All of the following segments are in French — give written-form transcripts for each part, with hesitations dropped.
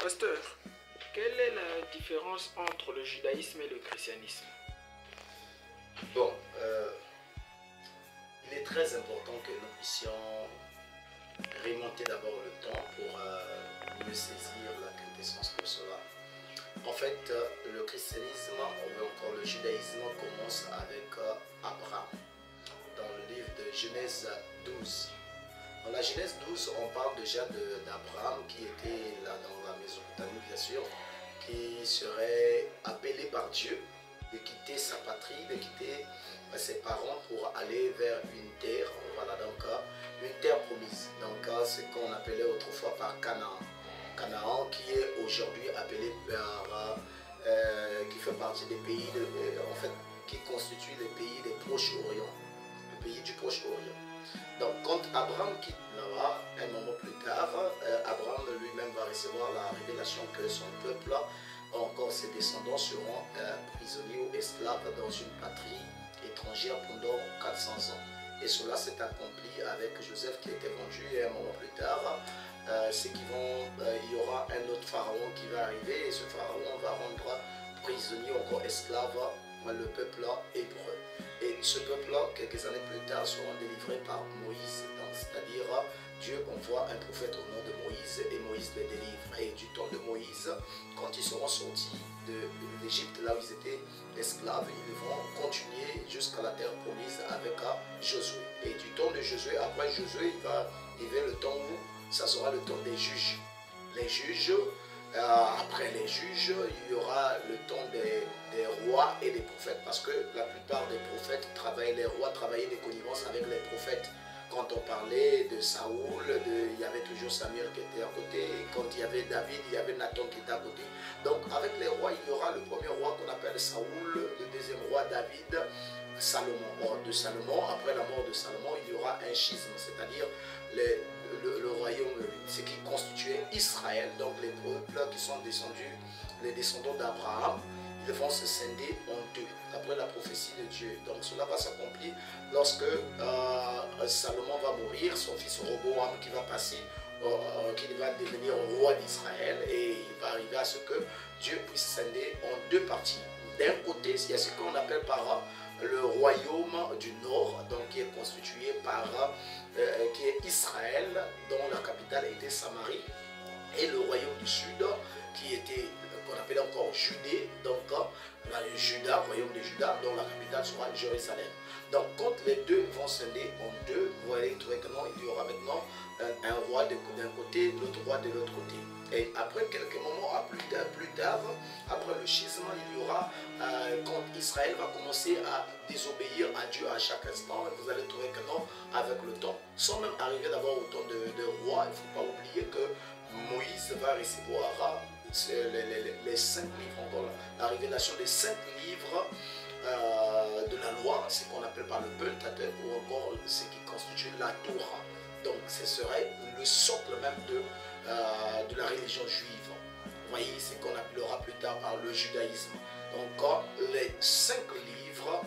Pasteur, quelle est la différence entre le judaïsme et le christianisme? Bon, il est très important que nous puissions remonter d'abord le temps pour mieux saisir la quintessence de cela. En fait, le christianisme ou encore le judaïsme commence avec Abraham dans le livre de Genèse 12. Dans la Genèse 12, on parle déjà d'Abraham qui était là dans la Mésopotamie, bien sûr, qui serait appelé par Dieu de quitter sa patrie, de quitter ses parents pour aller vers une terre, voilà, donc une terre promise. Donc ce qu'on appelait autrefois par Canaan. Canaan qui est aujourd'hui appelé par, qui fait partie des pays, en fait, qui constitue les pays des Proche-Orient, le pays du Proche-Orient. Donc quand Abraham quitte là-bas, un moment plus tard, Abraham lui-même va recevoir la révélation que son peuple, encore ses descendants, seront prisonniers ou esclaves dans une patrie étrangère pendant 400 ans. Et cela s'est accompli avec Joseph qui était vendu et un moment plus tard, il y aura un autre pharaon qui va arriver et ce pharaon va rendre prisonnier, encore esclave, le peuple hébreu. Et ce peuple, quelques années plus tard, sera délivré par Moïse. C'est-à-dire, Dieu envoie un prophète au nom de Moïse et Moïse les délivre. Et du temps de Moïse, quand ils seront sortis de l'Égypte, là où ils étaient esclaves, ils vont continuer jusqu'à la terre promise avec Josué. Et du temps de Josué, après Josué, il va arriver le temps où ça sera le temps des juges. Les juges, après les juges, il y aura le temps des rois et des prophètes, parce que la plupart des prophètes travaillaient, les rois travaillaient des connivences avec les prophètes. Quand on parlait de Saoul, il y avait toujours Samuel qui était à côté, et quand il y avait David, il y avait Nathan qui était à côté. Donc avec les rois, il y aura le premier roi qu'on appelle Saoul, le deuxième roi David, Salomon. Or, de Salomon, après la mort de Salomon, il y aura un schisme, c'est-à-dire le royaume, ce qui constituait Israël, donc les peuples qui sont descendus, les descendants d'Abraham, ils vont se scinder en deux, d'après la prophétie de Dieu. Donc cela va s'accomplir lorsque Salomon va mourir, son fils Roboam qui va passer, qui va devenir roi d'Israël, et il va arriver à ce que Dieu puisse scinder en deux parties. D'un côté, il y a ce qu'on appelle par le royaume du nord, donc qui est constitué par qui est Israël, dont la capitale était Samarie, et le royaume du sud qui était qu'on appelait encore Judée, donc Juda, royaume de Juda, dont la capitale sera Jérusalem. Donc quand les deux vont scinder en deux, vous voyez que non, il y aura maintenant un roi d'un côté, l'autre roi de l'autre côté. Et après quelques moments plus tard, après le schisme, il y aura, quand Israël va commencer à désobéir à Dieu à chaque instant, vous allez trouver que non, avec le temps, sans même arriver d'abord au temps de roi, il ne faut pas oublier que Moïse va recevoir les 5 livres, encore la révélation des 5 livres de la loi, ce qu'on appelle par le Pentateuque, ou encore ce qui constitue la Torah. Donc ce serait le socle même de la religion juive. Vous voyez ce qu'on appellera plus tard par le judaïsme. Donc les 5 livres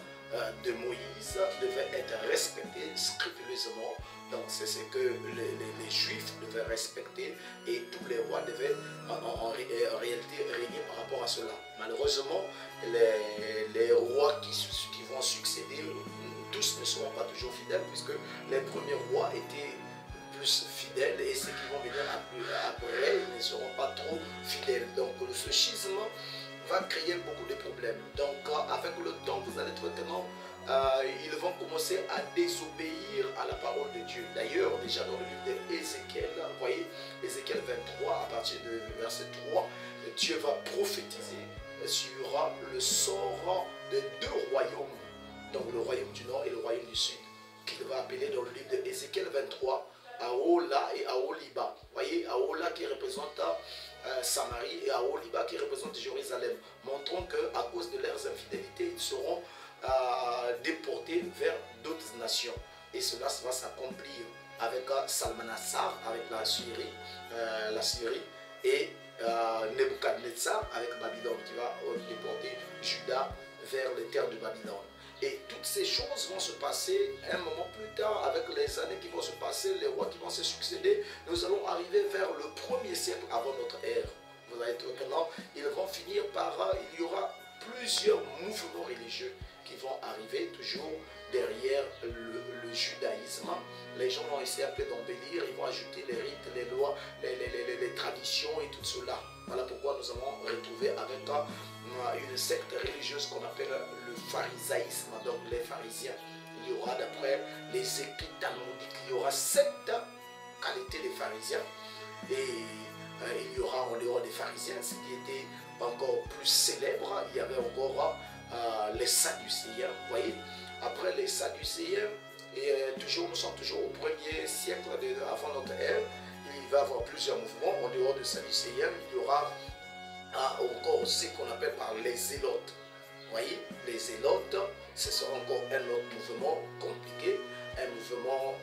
de Moïse devaient être respectés scrupuleusement. Donc c'est ce que les juifs devaient respecter et tous les rois devaient en réalité régner par rapport à cela. Malheureusement, les rois qui vont succéder, tous ne seront pas toujours fidèles, puisque les premiers rois étaient plus fidèles et ceux qui vont venir après ne seront pas trop fidèles. Donc ce schisme va créer beaucoup de problèmes. Donc avec le temps, vous allez trouver que non, ils vont commencer à désobéir à la parole de Dieu. D'ailleurs, déjà dans le livre d'Ézéchiel, vous voyez, Ézéchiel 23, à partir du verset 3, Dieu va prophétiser sur le sort de 2 royaumes, donc le royaume du nord et le royaume du sud, qu'il va appeler dans le livre d'Ézéchiel 23, Ahola et Aholiba. Vous voyez, Ahola qui représente Samarie et Aholiba qui représente Jérusalem, montrant qu'à cause de leurs infidélités, ils seront déportés vers d'autres nations. Et cela va s'accomplir avec Salmanassar, avec la Syrie, et Nebuchadnezzar avec Babylone, qui va déporter Juda vers les terres de Babylone. Et toutes ces choses vont se passer un moment plus tard, avec les années qui vont se passer, les rois qui vont se succéder. Nous allons arriver vers le 1er siècle avant notre ère. vous allez trouver que non, ils vont finir par, il y aura plusieurs mouvements religieux qui vont arriver toujours derrière le judaïsme. Les gens vont essayer un peu d'embellir, ils vont ajouter les rites, les lois, les traditions et tout cela. Voilà pourquoi nous allons retrouver avec une secte religieuse qu'on appelle le pharisaïsme, donc les pharisiens. Il y aura, d'après les écrits talmudiques, il y aura 7 qualités des pharisiens. Et il y aura en dehors des pharisiens, ce qui était encore plus célèbre, il y avait encore les sadducéens. Vous voyez, après les sadducéens, et nous sommes toujours au 1er siècle avant notre ère, il va y avoir plusieurs mouvements. En dehors des sadducéens, il y aura encore ce qu'on appelle par les zélotes. Vous voyez, les zélotes, ce sera encore un autre mouvement compliqué, un mouvement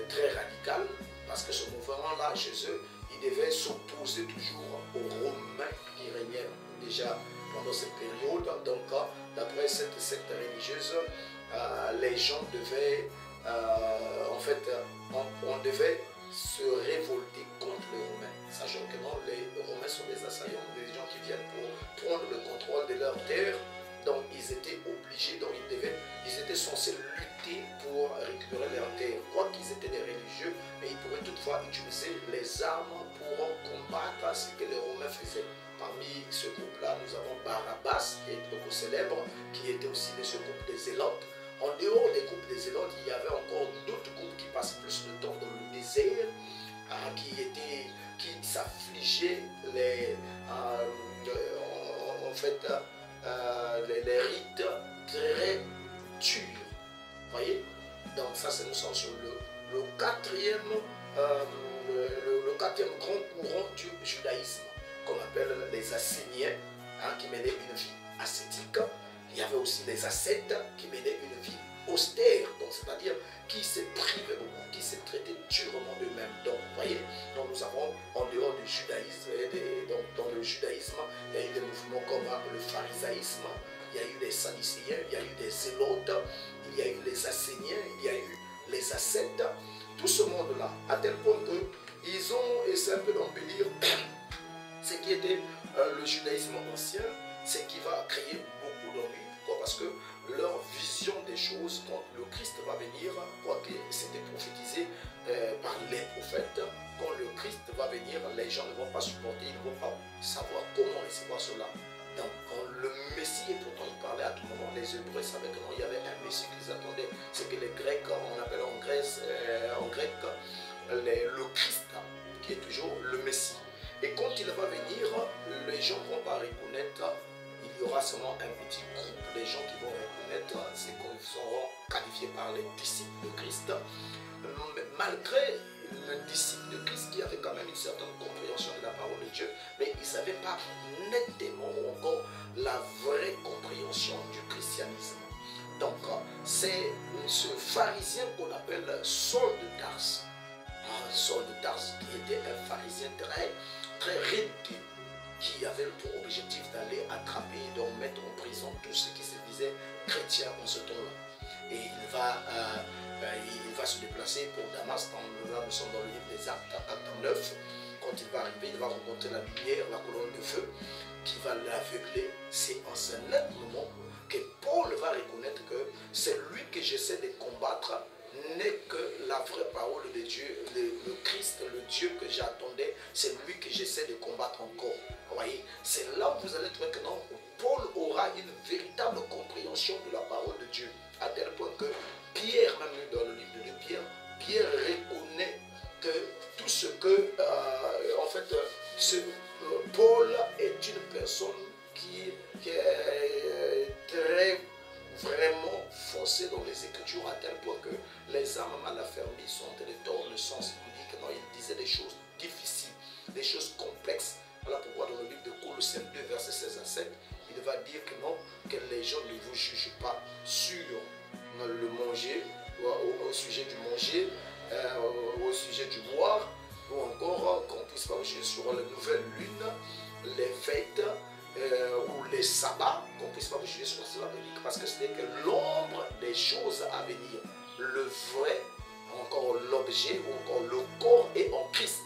très radical, parce que ce mouvement-là, chez eux, il devait s'opposer toujours aux Romains qui régnaient déjà pendant cette période. Donc, d'après cette secte religieuse, les gens devaient, on devait se révolter contre les Romains, sachant que non, les Romains sont des assaillants, des gens qui viennent pour prendre le contrôle de leur terre. Donc ils étaient obligés, donc ils étaient censés lutter pour récupérer leur terre. Quoi qu'ils étaient des religieux, mais ils pourraient toutefois utiliser les armes pour combattre ce que les Romains faisaient. Parmi ce groupe-là, nous avons Barabbas, qui est beaucoup célèbre, qui était aussi de ce groupe des Zélotes. En dehors des groupes des Zélotes, il y avait encore d'autres groupes qui passaient plus de temps dans le désert, qui s'affligeaient les rites très durs. Vous voyez? Donc ça, nous sommes sur le quatrième grand courant du judaïsme, qu'on appelle les Asséniens, qui menaient une vie ascétique. Il y avait aussi les ascètes qui menaient une vie austère, donc c'est-à-dire qui se privaient beaucoup, qui se traitaient durement d'eux-mêmes. Donc, vous voyez, donc nous avons en dehors du judaïsme, donc dans le judaïsme, il y a eu des mouvements comme le pharisaïsme, il y a eu les sadducéens, il y a eu des zélotes, il y a eu les asséniens, il y a eu les ascètes. Tout ce monde-là, à tel point qu'ils ont essayé un peu d'embellir ce qui était le judaïsme ancien, ce qui va créer beaucoup d'ennuis. Pourquoi? Parce que leur vision des choses, quand le Christ va venir, quoique c'était prophétisé par les prophètes, quand le Christ va venir, les gens ne vont pas supporter, ils ne vont pas savoir comment recevoir cela. Donc, quand le Messie, et pourtant il parlait à tout moment, les Hébreux savaient que non, il y avait un Messie qu'ils attendaient, c'est que les Grecs, on appelle en grec le Christ, qui est toujours le Messie. Et quand il va venir, les gens ne vont pas reconnaître, il y aura seulement un petit groupe de gens qui vont reconnaître ce qu'on seront qualifiés par les disciples de Christ. Malgré le disciple de Christ qui avait quand même une certaine compréhension de la parole de Dieu, mais il ne savait pas nettement encore la vraie compréhension du christianisme. Donc, c'est ce pharisien qu'on appelle Saul de Tarse. Saul de Tarse qui était un pharisien très réduit, qui avait pour objectif d'aller attraper et de mettre en prison tous ceux qui se disaient chrétiens en ce temps-là. Et il va se déplacer pour Damas. Là, nous sommes dans le livre des Actes, acte 9. Quand il va arriver, il va rencontrer la lumière, la colonne de feu, qui va l'aveugler. C'est en ce moment que Paul va reconnaître que c'est lui que j'essaie de combattre, n'est que la vraie parole de Dieu, le Christ, le Dieu que j'attendais, c'est lui que j'essaie de combattre encore. Vous voyez, c'est là où vous allez trouver que non, Paul aura une véritable compréhension de la parole de Dieu, à tel point que Pierre, même dans le livre de Pierre, Pierre reconnaît que tout ce que, Paul est une personne qui est très vraiment foncé dans les Écritures, à tel point que les âmes mal affermies sont en train de tordre le sens. Il dit que non, il disait des choses difficiles, des choses complexes. Voilà pourquoi dans le livre de Colossiens 2, versets 16 à 7, il va dire que non, que les gens ne vous jugent pas sur le manger, au sujet du manger, au sujet du boire, ou encore qu'on ne puisse pas vous juger sur la nouvelle lune, les fêtes, ou les sabbats, qu'on ne puisse pas vous juger sur cela, parce que ce n'est que l'ombre des choses à venir. Le vrai, encore l'objet, ou encore le corps est en Christ.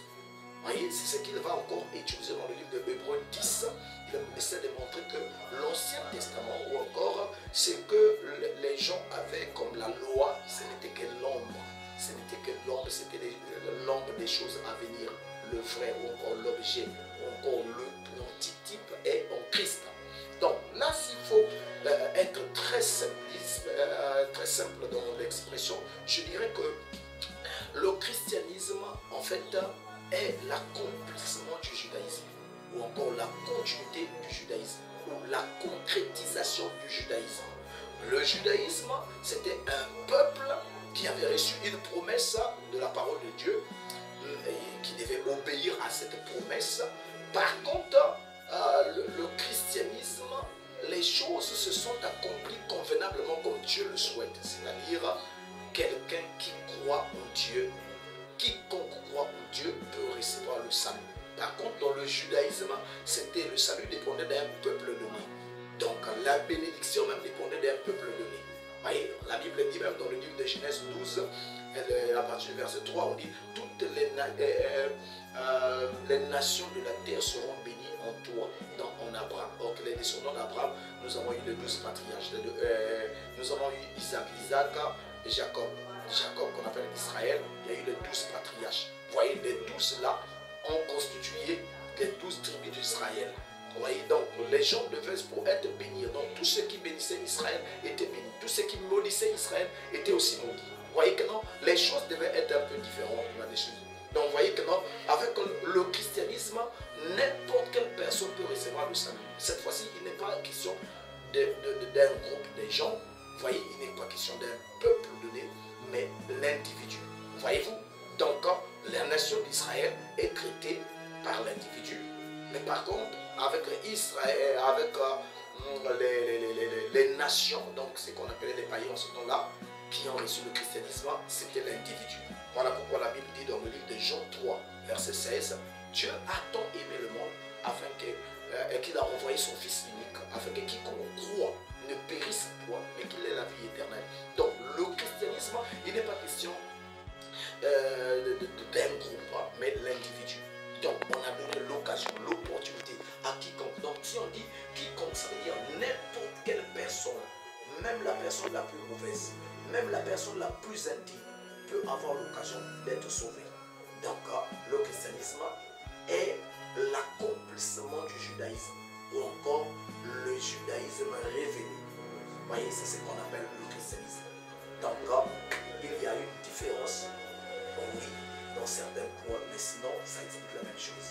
Voyez, c'est ce qu'il va encore utiliser dans le livre de Hébreux 10. Il essaie de montrer que l'Ancien Testament, ou encore ce que les gens avaient comme la loi, ce n'était que l'ombre. Ce n'était que l'ombre, c'était l'ombre des choses à venir. Le vrai, ou encore l'objet, ou encore l'antitype est en Christ. Donc là, s'il faut être très simple dans l'expression, je dirais que le christianisme, en fait, est l'accomplissement du judaïsme, ou encore la continuité du judaïsme, ou la concrétisation du judaïsme. Le judaïsme, c'était un peuple qui avait reçu une promesse de la parole de Dieu, et qui devait obéir à cette promesse. Par contre, le christianisme, les choses se sont accomplies convenablement comme Dieu le souhaite. C'est-à-dire, quelqu'un qui croit en Dieu, quiconque croit en Dieu peut recevoir le salut. Par contre, dans le judaïsme, c'était le salut dépendait d'un peuple donné. Donc, la bénédiction même dépendait d'un peuple donné. Vous voyez, la Bible dit même dans le livre de Genèse 12, à partir du verset 3, on dit « Toutes les nations de la terre seront bénies en toi, en Abraham. » Donc, les descendants d'Abraham, nous avons eu les 12 patriarches. Nous avons eu Isaac et Jacob. Jacob qu'on appelle Israël, il y a eu les 12 patriarches. Vous voyez, les 12 là ont constitué les 12 tribus d'Israël. Vous voyez, donc les gens devaient pour être bénis. Donc tous ceux qui bénissaient Israël étaient bénis. Tous ceux qui maudissaient Israël étaient aussi maudits. Vous voyez que non, les choses devaient être un peu différentes. Donc vous voyez que non, avec le christianisme, n'importe quelle personne peut recevoir le salut. Cette fois-ci, il n'est pas question d'un groupe de gens. Vous voyez, il n'est pas question d'un peuple donné, mais l'individu. Voyez-vous? Donc, la nation d'Israël est traitée par l'individu. Mais par contre, avec Israël, avec les nations, donc ce qu'on appelait les païens en ce temps-là, qui ont reçu le christianisme, c'était l'individu. Voilà pourquoi la Bible dit dans le livre de Jean 3, verset 16, Dieu a tant aimé le monde afin qu'il a envoyé son Fils unique, afin que quiconque croit ne périsse point, mais qu'il ait la vie éternelle. Donc le christianisme, il n'est pas question d'un groupe, mais l'individu. Donc on a donné l'occasion, l'opportunité à quiconque. Donc si on dit quiconque, ça veut dire n'importe quelle personne, même la personne la plus mauvaise, même la personne la plus intime, peut avoir l'occasion d'être sauvée. Donc le christianisme est l'accomplissement du judaïsme, ou encore le judaïsme révélé. Vous voyez, c'est ce qu'on appelle le christianisme. Donc il y a une différence, oui, dans certains points, mais sinon ça explique la même chose.